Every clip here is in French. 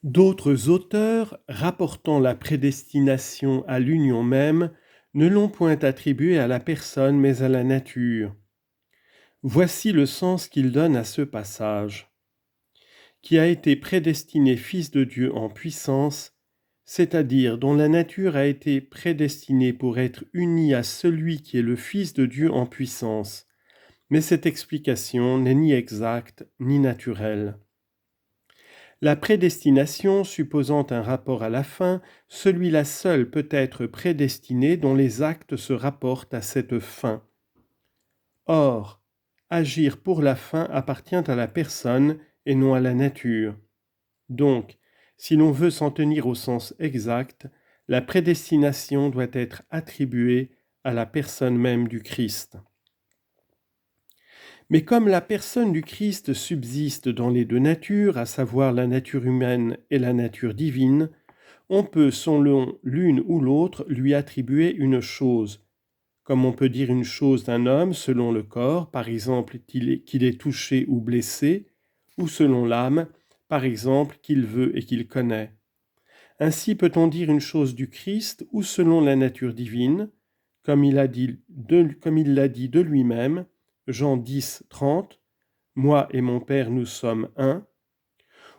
D'autres auteurs, rapportant la prédestination à l'union même, ne l'ont point attribuée à la personne mais à la nature. Voici le sens qu'ils donnent à ce passage. Qui a été prédestiné fils de Dieu en puissance, c'est-à-dire dont la nature a été prédestinée pour être unie à celui qui est le Fils de Dieu en puissance. Mais cette explication n'est ni exacte ni naturelle. La prédestination supposant un rapport à la fin, celui-là seul peut être prédestiné dont les actes se rapportent à cette fin. Or, agir pour la fin appartient à la personne et non à la nature. Donc, si l'on veut s'en tenir au sens exact, la prédestination doit être attribuée à la personne même du Christ. Mais comme la personne du Christ subsiste dans les deux natures, à savoir la nature humaine et la nature divine, on peut, selon l'une ou l'autre, lui attribuer une chose. Comme on peut dire une chose d'un homme selon le corps, par exemple qu'il est touché ou blessé, ou selon l'âme, par exemple qu'il veut et qu'il connaît. Ainsi peut-on dire une chose du Christ ou selon la nature divine, comme il l'a dit de lui-même, Jean 10, 30, « Moi et mon Père nous sommes un »,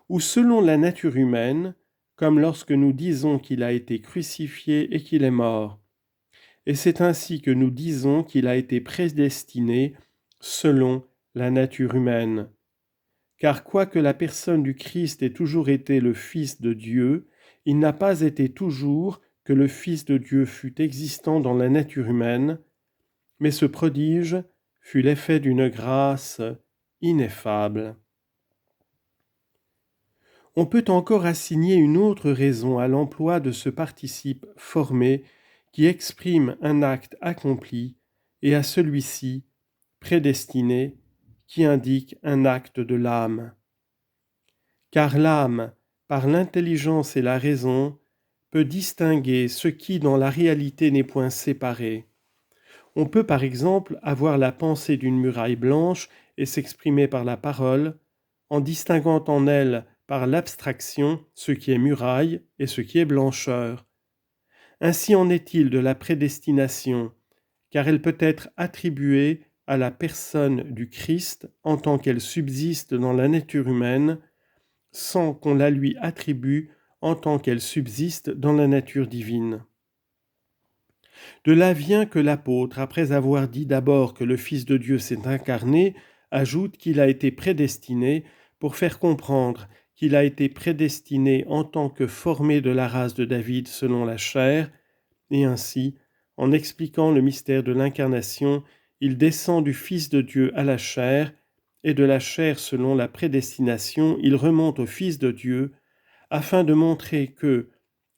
ou selon la nature humaine, comme lorsque nous disons qu'il a été crucifié et qu'il est mort. Et c'est ainsi que nous disons qu'il a été prédestiné selon la nature humaine. Car quoique la personne du Christ ait toujours été le Fils de Dieu, il n'a pas été toujours que le Fils de Dieu fût existant dans la nature humaine, mais ce prodige fut l'effet d'une grâce ineffable. On peut encore assigner une autre raison à l'emploi de ce participe formé qui exprime un acte accompli et à celui-ci, prédestiné, qui indique un acte de l'âme. Car l'âme, par l'intelligence et la raison, peut distinguer ce qui dans la réalité n'est point séparé. On peut par exemple avoir la pensée d'une muraille blanche et s'exprimer par la parole, en distinguant en elle par l'abstraction ce qui est muraille et ce qui est blancheur. Ainsi en est-il de la prédestination, car elle peut être attribuée à la personne du Christ en tant qu'elle subsiste dans la nature humaine, sans qu'on la lui attribue en tant qu'elle subsiste dans la nature divine. De là vient que l'apôtre, après avoir dit d'abord que le Fils de Dieu s'est incarné, ajoute qu'il a été prédestiné pour faire comprendre qu'il a été prédestiné en tant que formé de la race de David selon la chair, et ainsi, en expliquant le mystère de l'incarnation, il descend du Fils de Dieu à la chair, et de la chair selon la prédestination, il remonte au Fils de Dieu, afin de montrer que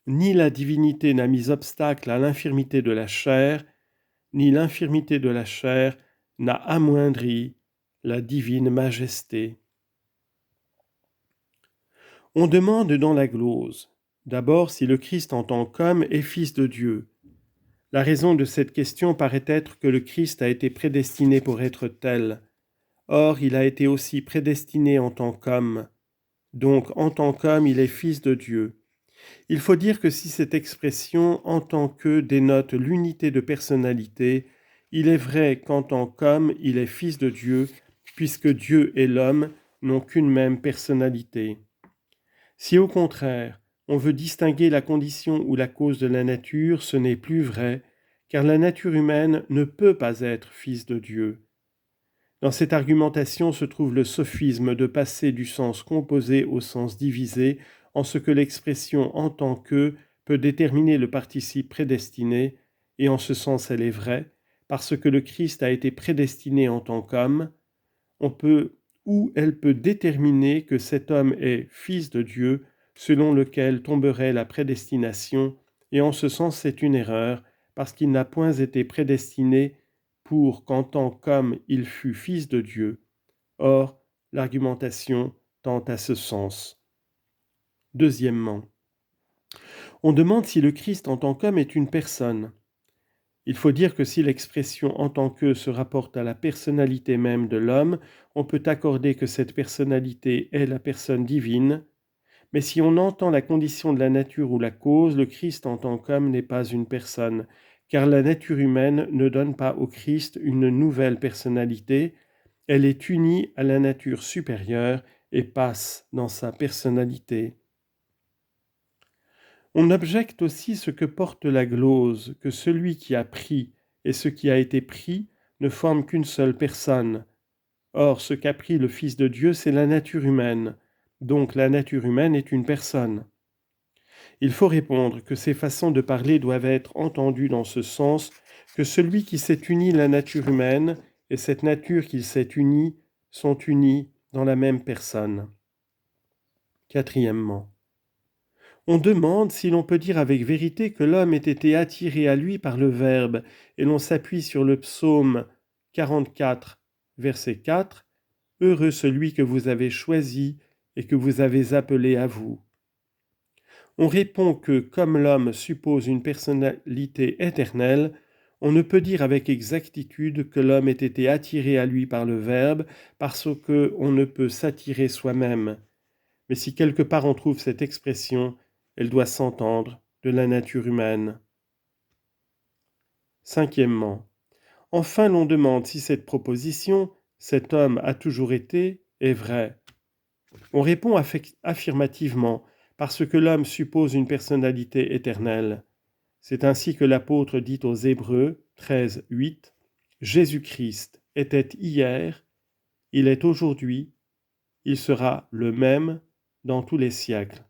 ni la divinité n'a mis obstacle à l'infirmité de la chair, ni l'infirmité de la chair n'a amoindri la divine majesté. On demande dans la glose, d'abord si le Christ en tant qu'homme est fils de Dieu. La raison de cette question paraît être que le Christ a été prédestiné pour être tel. Or, il a été aussi prédestiné en tant qu'homme. Donc, en tant qu'homme, il est fils de Dieu. Il faut dire que si cette expression « en tant que » dénote l'unité de personnalité, il est vrai qu'en tant qu'homme, il est fils de Dieu, puisque Dieu et l'homme n'ont qu'une même personnalité. Si au contraire, on veut distinguer la condition ou la cause de la nature, ce n'est plus vrai, car la nature humaine ne peut pas être fils de Dieu. Dans cette argumentation se trouve le sophisme de passer du sens composé au sens divisé, en ce que l'expression « en tant que » peut déterminer le participe prédestiné, et en ce sens elle est vraie, parce que le Christ a été prédestiné en tant qu'homme, ou elle peut déterminer que cet homme est fils de Dieu, selon lequel tomberait la prédestination, et en ce sens c'est une erreur, parce qu'il n'a point été prédestiné pour qu'en tant qu'homme il fût fils de Dieu. Or, l'argumentation tend à ce sens. Deuxièmement, on demande si le Christ en tant qu'homme est une personne. Il faut dire que si l'expression « en tant que » se rapporte à la personnalité même de l'homme, on peut accorder que cette personnalité est la personne divine, Mais si on entend la condition de la nature ou la cause, le Christ en tant qu'homme n'est pas une personne, car la nature humaine ne donne pas au Christ une nouvelle personnalité, elle est unie à la nature supérieure et passe dans sa personnalité. On objecte aussi ce que porte la glose, que celui qui a pris et ce qui a été pris ne forment qu'une seule personne. Or, ce qu'a pris le Fils de Dieu, c'est la nature humaine. Donc la nature humaine est une personne. Il faut répondre que ces façons de parler doivent être entendues dans ce sens que celui qui s'est uni la nature humaine et cette nature qu'il s'est unie sont unis dans la même personne. Quatrièmement, on demande si l'on peut dire avec vérité que l'homme ait été attiré à lui par le Verbe, et l'on s'appuie sur le psaume 44, verset 4, « Heureux celui que vous avez choisi et que vous avez appelé à vous. » On répond que, comme l'homme suppose une personnalité éternelle, on ne peut dire avec exactitude que l'homme ait été attiré à lui par le Verbe, parce qu'on ne peut s'attirer soi-même. Mais si quelque part on trouve cette expression, elle doit s'entendre de la nature humaine. Cinquièmement, enfin l'on demande si cette proposition « cet homme a toujours été » est vraie. On répond affirmativement, parce que l'homme suppose une personnalité éternelle. C'est ainsi que l'apôtre dit aux Hébreux 13, 8, « Jésus-Christ était hier, il est aujourd'hui, il sera le même dans tous les siècles. »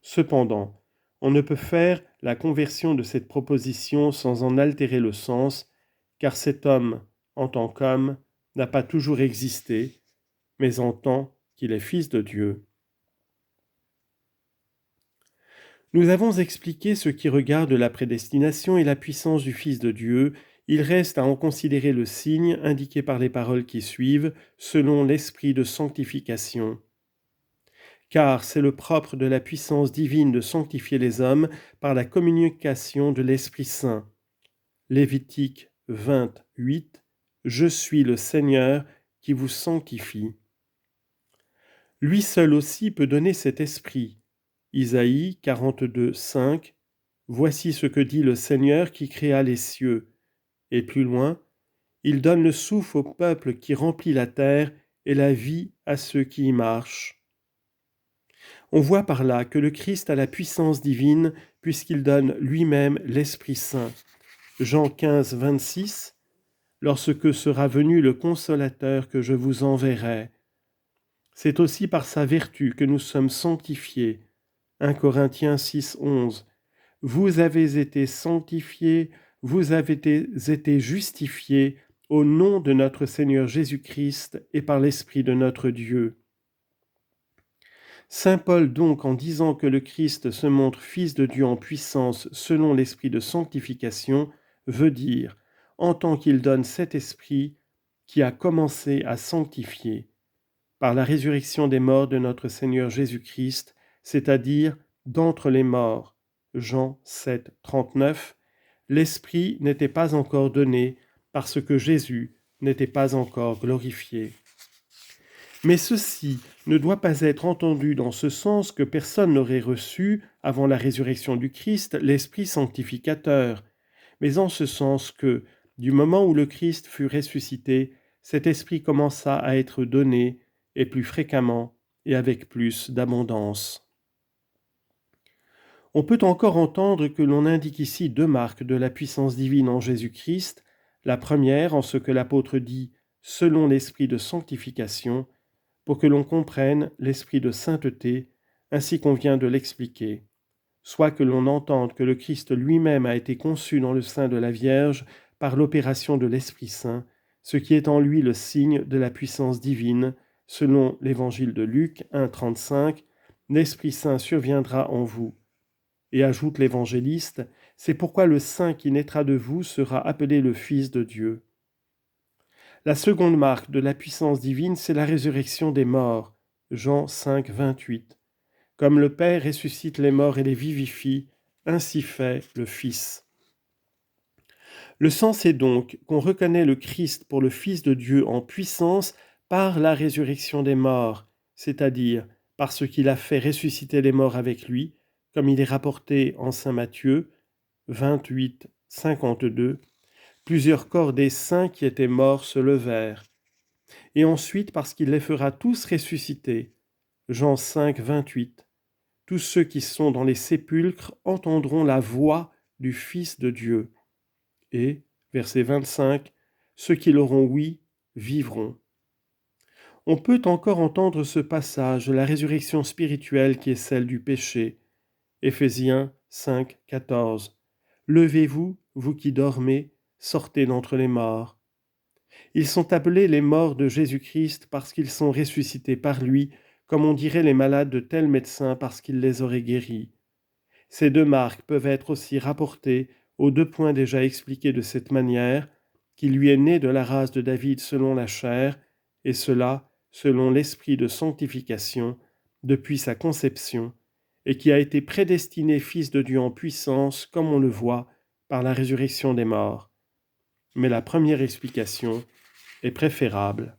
Cependant, on ne peut faire la conversion de cette proposition sans en altérer le sens, car cet homme, en tant qu'homme, n'a pas toujours existé, mais en tant qu'il est Fils de Dieu. Nous avons expliqué ce qui regarde la prédestination et la puissance du Fils de Dieu. Il reste à en considérer le signe indiqué par les paroles qui suivent, selon l'esprit de sanctification. Car c'est le propre de la puissance divine de sanctifier les hommes par la communication de l'Esprit Saint. Lévitique 28, « Je suis le Seigneur qui vous sanctifie. » Lui seul aussi peut donner cet esprit. Isaïe 42, 5, « Voici ce que dit le Seigneur qui créa les cieux. » Et plus loin, « Il donne le souffle au peuple qui remplit la terre et la vie à ceux qui y marchent. » On voit par là que le Christ a la puissance divine puisqu'il donne lui-même l'Esprit Saint. Jean 15, 26, « Lorsque sera venu le Consolateur que je vous enverrai. » C'est aussi par sa vertu que nous sommes sanctifiés. 1 Corinthiens 6, 11, « Vous avez été sanctifiés, vous avez été justifiés au nom de notre Seigneur Jésus-Christ et par l'Esprit de notre Dieu. » Saint Paul donc, en disant que le Christ se montre Fils de Dieu en puissance selon l'esprit de sanctification, veut dire, en tant qu'il donne cet esprit qui a commencé à sanctifier, par la résurrection des morts de notre Seigneur Jésus-Christ, c'est-à-dire d'entre les morts. Jean 7, 39, l'esprit n'était pas encore donné parce que Jésus n'était pas encore glorifié. Mais ceci ne doit pas être entendu dans ce sens que personne n'aurait reçu, avant la résurrection du Christ, l'Esprit sanctificateur, mais en ce sens que, du moment où le Christ fut ressuscité, cet Esprit commença à être donné, et plus fréquemment, et avec plus d'abondance. On peut encore entendre que l'on indique ici deux marques de la puissance divine en Jésus-Christ, la première en ce que l'apôtre dit « selon l'Esprit de sanctification », pour que l'on comprenne l'esprit de sainteté, ainsi qu'on vient de l'expliquer, soit que l'on entende que le Christ lui-même a été conçu dans le sein de la Vierge par l'opération de l'Esprit Saint, ce qui est en lui le signe de la puissance divine, selon l'Évangile de Luc 1, 35, « L'Esprit Saint surviendra en vous. » Et ajoute l'évangéliste, « C'est pourquoi le Saint qui naîtra de vous sera appelé le Fils de Dieu. » La seconde marque de la puissance divine, c'est la résurrection des morts. Jean 5, 28. Comme le Père ressuscite les morts et les vivifie, ainsi fait le Fils. Le sens est donc qu'on reconnaît le Christ pour le Fils de Dieu en puissance par la résurrection des morts, c'est-à-dire parce qu'il a fait ressusciter les morts avec lui, comme il est rapporté en saint Matthieu 28, 52. Plusieurs corps des saints qui étaient morts se levèrent. Et ensuite parce qu'il les fera tous ressusciter. Jean 5, 28. Tous ceux qui sont dans les sépulcres entendront la voix du Fils de Dieu. Et, verset 25, ceux qui l'auront ouï vivront. On peut encore entendre ce passage de la résurrection spirituelle qui est celle du péché. Éphésiens 5, 14. Levez-vous, vous qui dormez, sortez d'entre les morts. Ils sont appelés les morts de Jésus-Christ parce qu'ils sont ressuscités par lui, comme on dirait les malades de tels médecins parce qu'ils les auraient guéris. Ces deux marques peuvent être aussi rapportées aux deux points déjà expliqués de cette manière, qu'il lui est né de la race de David selon la chair, et cela selon l'esprit de sanctification, depuis sa conception, et qui a été prédestiné Fils de Dieu en puissance, comme on le voit, par la résurrection des morts. Mais la première explication est préférable.